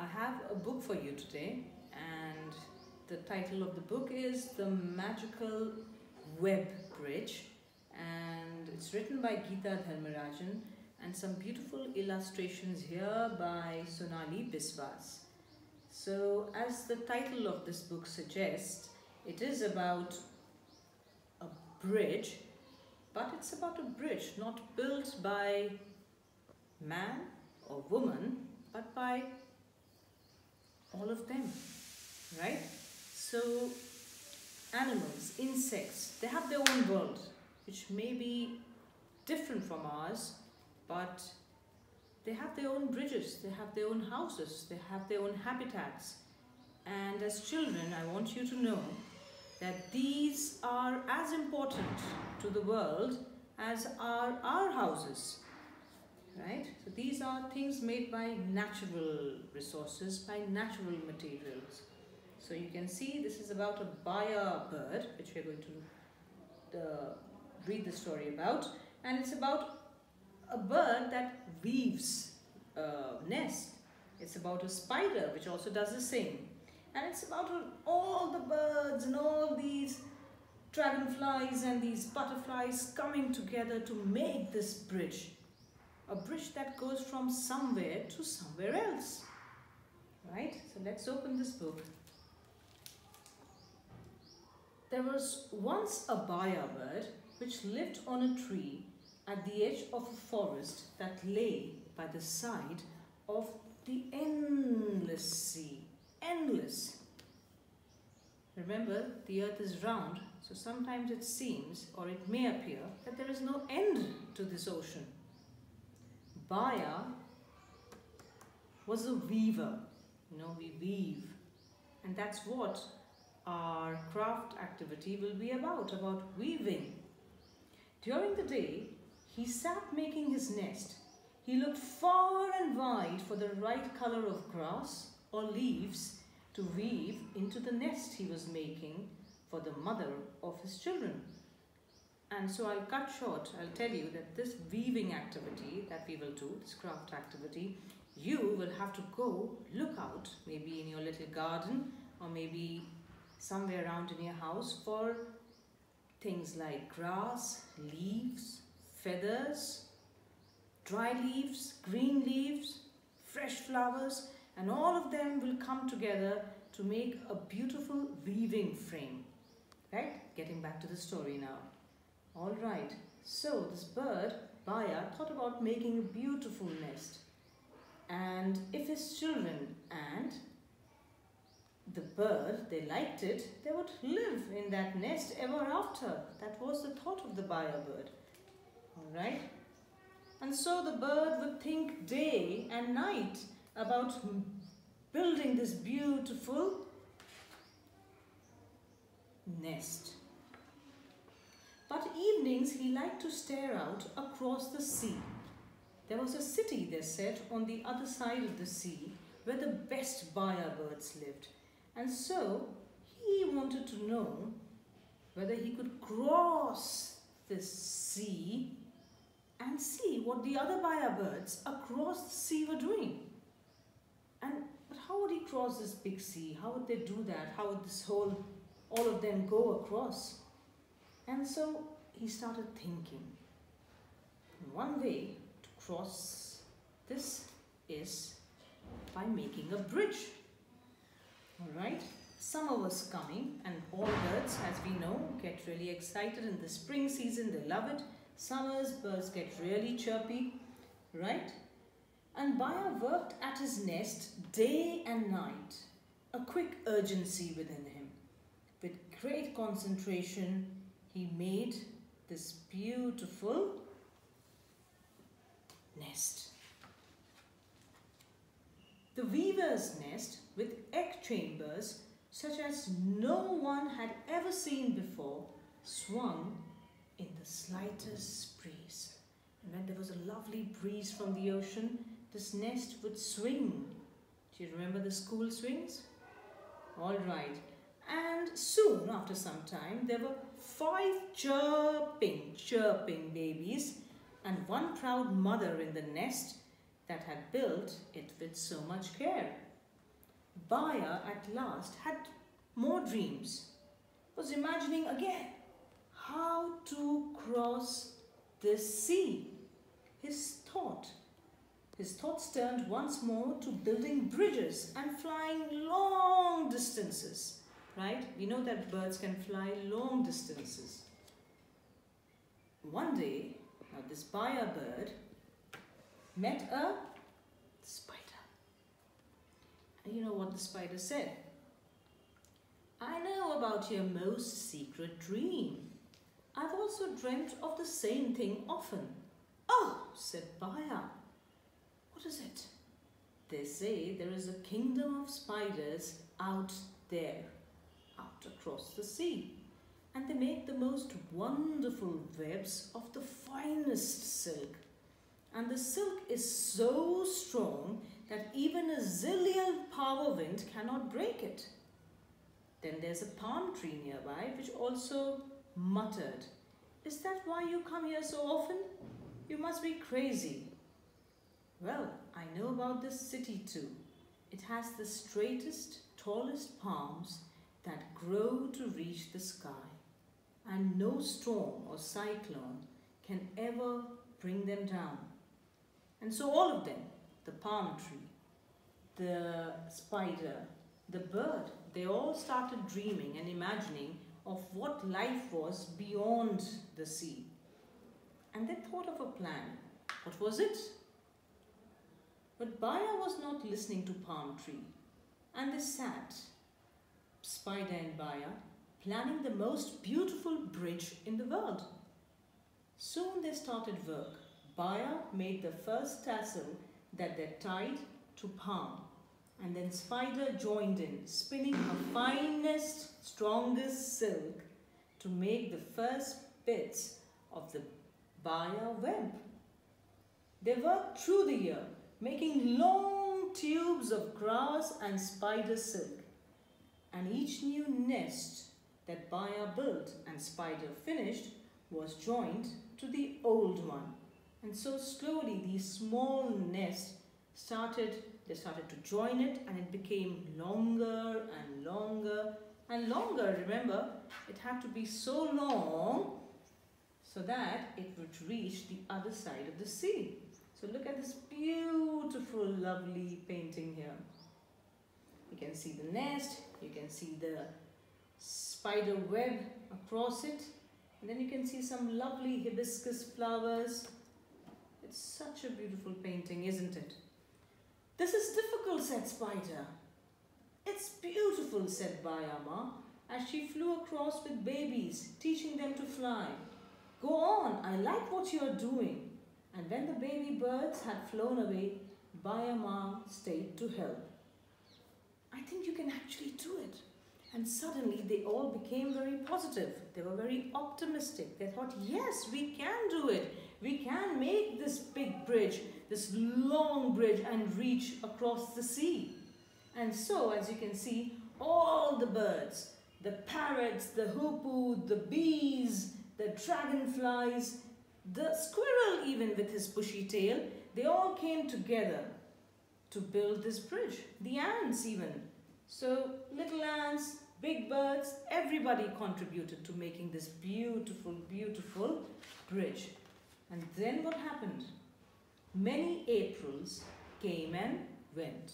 I have a book for you today, and the title of the book is The Magical Web Bridge, and it's written by Geeta Dharmarajan and some beautiful illustrations here by Sonali Biswas. So, as the title of this book suggests, it is about a bridge, but it's about a bridge not built by man or woman, but by all of them, right? So animals, insects, they have their own world, which may be different from ours, but they have their own bridges, they have their own houses, they have their own habitats. And as children, I want you to know that these are as important to the world as are our houses. Right? So these are things made by natural resources, by natural materials. So you can see this is about a Baya bird, which we're going to read the story about. And it's about a bird that weaves a nest. It's about a spider, which also does the same. And it's about all the birds and all these dragonflies and these butterflies coming together to make this bridge. A bridge that goes from somewhere to somewhere else. Right? So let's open this book. There was once a Baya bird which lived on a tree at the edge of a forest that lay by the side of the endless sea. Endless. Remember, the earth is round, so sometimes it seems, or it may appear, that there is no end to this ocean. Baya was a weaver. We weave. And that's what our craft activity will be about weaving. During the day, he sat making his nest. He looked far and wide for the right color of grass or leaves to weave into the nest he was making for the mother of his children. And so I'll cut short, I'll tell you that this weaving activity that we will do, this craft activity, you will have to go look out, maybe in your little garden or maybe somewhere around in your house for things like grass, leaves, feathers, dry leaves, green leaves, fresh flowers, and all of them will come together to make a beautiful weaving frame. Right? Getting back to the story now. Alright, so this bird, Baya, thought about making a beautiful nest. And if his children and the bird, they liked it, they would live in that nest ever after. That was the thought of the Baya bird. Alright? And so the bird would think day and night about building this beautiful nest. But evenings he liked to stare out across the sea. There was a city, they said, on the other side of the sea where the best Baya birds lived. And so he wanted to know whether he could cross this sea and see what the other Baya birds across the sea were doing. But how would he cross this big sea? How would they do that? How would all of them go across? And so he started thinking. One way to cross this is by making a bridge. Alright, summer was coming and all birds, as we know, get really excited in the spring season. They love it. Summers, birds get really chirpy, right? And Baya worked at his nest day and night, a quick urgency within him. With great concentration, he made this beautiful nest. The weaver's nest with egg chambers such as no one had ever seen before swung in the slightest breeze. And when there was a lovely breeze from the ocean, this nest would swing. Do you remember the school swings? All right. And soon, after some time, there were 5 chirping babies and one proud mother in the nest that had built it with so much care. Baya at last had more dreams, was imagining again how to cross this sea. His thoughts turned once more to building bridges and flying long distances, right? We know that birds can fly long distances. One day, now this Baya bird met a spider. And you know what the spider said? I know about your most secret dream. I've also dreamt of the same thing often. Oh, said Baya. What is it? They say there is a kingdom of spiders out there, out across the sea. And they make the most wonderful webs of the finest silk. And the silk is so strong that even a zillion power wind cannot break it. Then there's a palm tree nearby which also muttered, Is that why you come here so often? You must be crazy. Well, I know about this city too. It has the straightest, tallest palms that grow to reach the sky, and no storm or cyclone can ever bring them down. And so all of them, the palm tree, the spider, the bird, they all started dreaming and imagining of what life was beyond the sea. And they thought of a plan. What was it? But Baya was not listening to palm tree, and they sat, spider and Baya, planning the most beautiful bridge in the world. Soon they started work. Baya made the first tassel that they tied to palm, and then Spider joined in, spinning her finest, strongest silk to make the first bits of the Baya web. They worked through the year, making long tubes of grass and spider silk, and each new nest that Baya built and Spider finished was joined to the old one. And so slowly these small nests started to join it, and it became longer and longer and longer. Remember, it had to be so long so that it would reach the other side of the sea. So look at this beautiful, lovely painting here. You can see the nest, you can see the spider web across it, and then you can see some lovely hibiscus flowers. It's such a beautiful painting, isn't it? This is difficult, said Spider. It's beautiful, said Bayama, as she flew across with babies, teaching them to fly. Go on, I like what you are doing. And when the baby birds had flown away, Bayama stayed to help. I think you can actually do it. And suddenly they all became very positive. They were very optimistic. They thought, yes, we can do it. We can make this big bridge, this long bridge, and reach across the sea. And so, as you can see, all the birds, the parrots, the hoopoe, the bees, the dragonflies, the squirrel even with his bushy tail, they all came together to build this bridge. The ants even. So little ants, big birds, everybody contributed to making this beautiful, beautiful bridge. And then what happened? Many Aprils came and went.